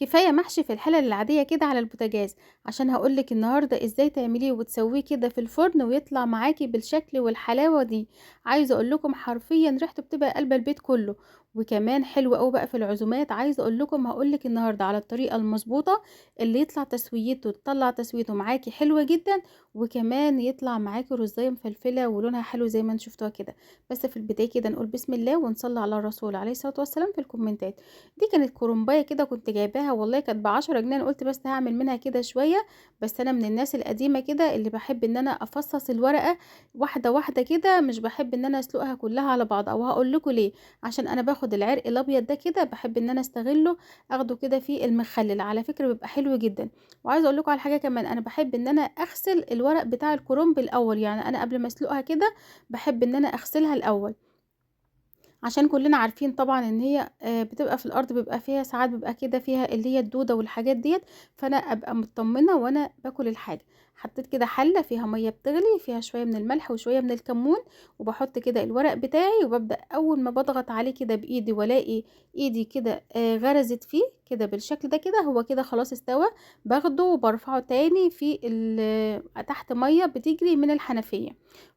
كفاية محشي في الحلل العادية كده على البوتاجاز، عشان هقولك النهاردة ازاي تعمليه وتسويه كده في الفرن ويطلع معاكي بالشكل والحلاوة دي. عايزة اقولكم حرفيا ريحته بتبقى قلب البيت كله، وكمان حلو قوي بقى في العزومات. عايزة اقولكم هقولك النهاردة على الطريقة المظبوطة اللي يطلع تسويته معاكي حلوة جدا، وكمان يطلع معاكي رزاية مفلفلة ولونها حلو زي ما انتوا شفتوها كده. بس في البداية كده نقول بسم الله ونصلي على الرسول عليه الصلاة والسلام في الكومنتات. دي كانت كرنبايه كده كنت جايباها، والله كانت ب10 جنيه. انا قلت بس هعمل منها كده شويه، بس انا من الناس القديمه كده اللي بحب ان انا افصص الورقه واحده واحده كده، مش بحب ان انا اسلقها كلها على بعض. او هقول لكم ليه، عشان انا باخد العرق الابيض ده كده بحب ان انا استغله، اخده كده في المخلل على فكره بيبقى حلو جدا. وعايزه اقول لكم على حاجه كمان، انا بحب ان انا اغسل الورق بتاع الكرنب الاول، يعني انا قبل ما اسلقها كده بحب ان انا اغسلها الاول، عشان كلنا عارفين طبعا ان هي بتبقى في الارض، بيبقى فيها ساعات بيبقى كده فيها اللي هي الدودة والحاجات ديت. فانا ابقى مطمنة وانا باكل الحاجة. حطيت كده حلة فيها مية بتغلي، فيها شوية من الملح وشوية من الكمون، وبحط كده الورق بتاعي، وببدأ اول ما بضغط عليه كده بايدي والاقي ايدي كده غرزت فيه كده بالشكل ده كده، هو كده خلاص استوى. باخده وبرفعه تاني في تحت مية بتجري من الحنفية.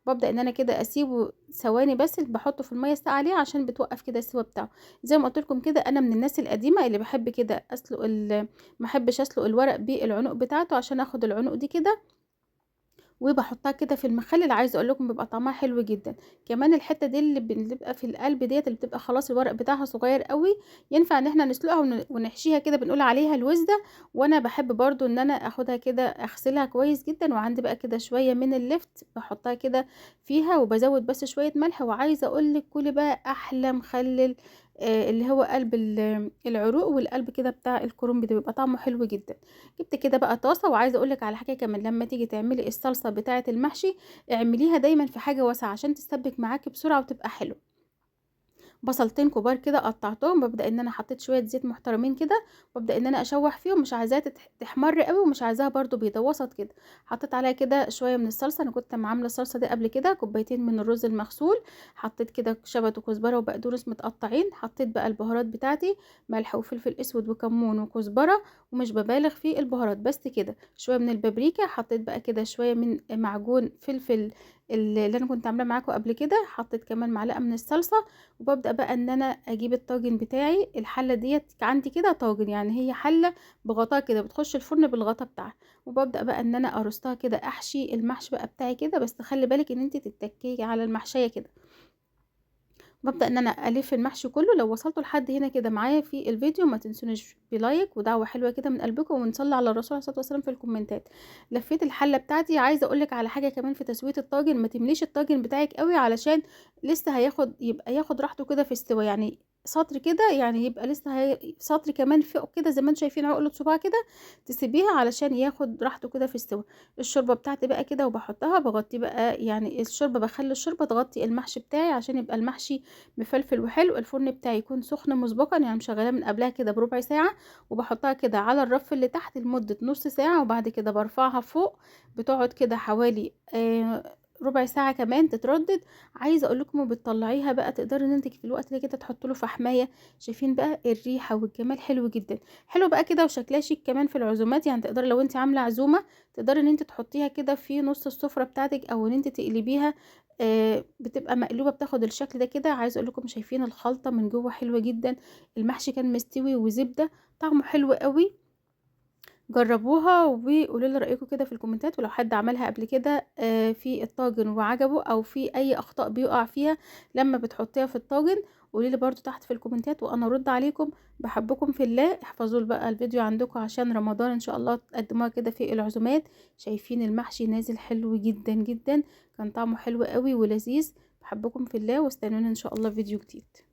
ببدأ ان انا كده اسيبه ثواني بس، بحطه في الميه الساقعه عليه عشان بتوقف كده السوا بتاعه. زي ما قلت لكم كده انا من الناس القديمه اللي بحب كده اسلق ما احبش اسلق الورق بالعنق بتاعته، عشان اخد العنق دي كده وبحطها كده في المخلل. عايزه اقول لكم بيبقى طعمها حلو جدا. كمان الحته دي اللي بتبقى في القلب ديت، اللي بتبقى خلاص الورق بتاعها صغير قوي، ينفع ان احنا نسلقها ونحشيها كده، بنقول عليها الوزده. وانا بحب برضو ان انا اخدها كده اغسلها كويس جدا، وعندي بقى كده شويه من اللفت بحطها كده فيها، وبزود بس شويه ملح. وعايزه اقول لك كل بقى احلى مخلل اللي هو قلب العروق والقلب كده بتاع الكرنب ده بيبقى طعمه حلو جدا. جبت كده بقى طاسه. وعايزه اقول لك على حاجه كمان، لما تيجي تعملي الصلصه بتاعه المحشي اعمليها دايما في حاجه واسعه عشان تسبك معاكي بسرعه وتبقى حلو. بصلتين كبار كده قطعتهم، ببدأ ان انا حطيت شوية زيت محترمين كده، وابدأ ان انا اشوح فيهم، مش عايزاها تحمر قوي ومش عايزاها برضو بيضة وسط كده. حطيت عليها كده شوية من الصلصة، انا كنت عاملة الصلصة دي قبل كده، كوبايتين من الرز المغسول. حطيت كده شبت وكزبرة وبقدونس متقطعين. حطيت بقى البهارات بتاعتي، ملح وفلفل اسود وكمون وكزبرة، ومش ببالغ في البهارات، بس كده شوية من البابريكا. حطيت بقى كده شوية من معجون فلفل اللي انا كنت عاملاه معاكم قبل كده. حطيت كمان معلقة من الصلصة. وببدأ بقى ان انا اجيب الطاجن بتاعي. الحلة ديت عندي كده طاجن، يعني هي حلة بغطاء كده بتخش الفرن بالغطا بتاعها. وببدأ بقى ان انا ارصها كده، احشي المحشي بقى بتاعي كده، بس خلي بالك ان انت تتكي على المحشية كده. ببدأ ان انا الف المحشي كله. لو وصلتوا لحد هنا كده معايا في الفيديو ما تنسونيش بلايك ودعوة حلوة كده من قلبكم، ونصلي على الرسول عليه الصلاة والسلام في الكومنتات. لفيت الحلة بتاعتي. عايزة اقولك على حاجة كمان في تسوية الطاجن، ما تمليش الطاجن بتاعك قوي علشان لسه يبقى ياخد راحته كده في السوا، يعني سطر كده، يعني يبقى لسه سطر كمان فوق كده زي ما انتم شايفين عقلة صباع كده، تسيبيها علشان ياخد راحته كده في السوا. الشوربة بتاعتي بقى كده وبحطها بغطي بقى، يعني الشوربة بخلي الشوربة تغطي المحشي بتاعي عشان يبقى المحشي مفلفل وحلو. الفرن بتاعي يكون سخن مسبقا، يعني مشغلاه من قبلها كده بربع ساعة، وبحطها كده على الرف اللي تحت لمدة نص ساعة، وبعد كده برفعها فوق. بتقعد كده حوالي ربع ساعة كمان تتردد. عايزة اقول لكم بتطلعيها بقى تقدري ان انت في الوقت ده كده تحط له فحماية. شايفين بقى الريحة والجمال حلو جدا. حلو بقى كده وشكلها شيك كمان في العزومات، يعني تقدري لو انت عاملة عزومة تقدري ان انت تحطيها كده في نص السفرة بتاعتك، او ان انت تقلبيها بتبقى مقلوبة بتاخد الشكل ده كده. عايزه اقول لكم شايفين الخلطة من جوه حلوة جدا. المحشي كان مستوي وزبدة، طعمه حلو قوي. جربوها وقولوا لي رأيكم كده في الكومنتات. ولو حد عملها قبل كده في الطاجن وعجبه، او في اي اخطاء بيقع فيها لما بتحطيها في الطاجن، قولي لي برضو تحت في الكومنتات وانا ارد عليكم. بحبكم في الله. احفظوا بقى الفيديو عندكم عشان رمضان ان شاء الله تقدموها كده في العزومات. شايفين المحشي نازل حلو جدا جدا، كان طعمه حلو قوي ولذيذ. بحبكم في الله، واستنوني ان شاء الله في فيديو جديد.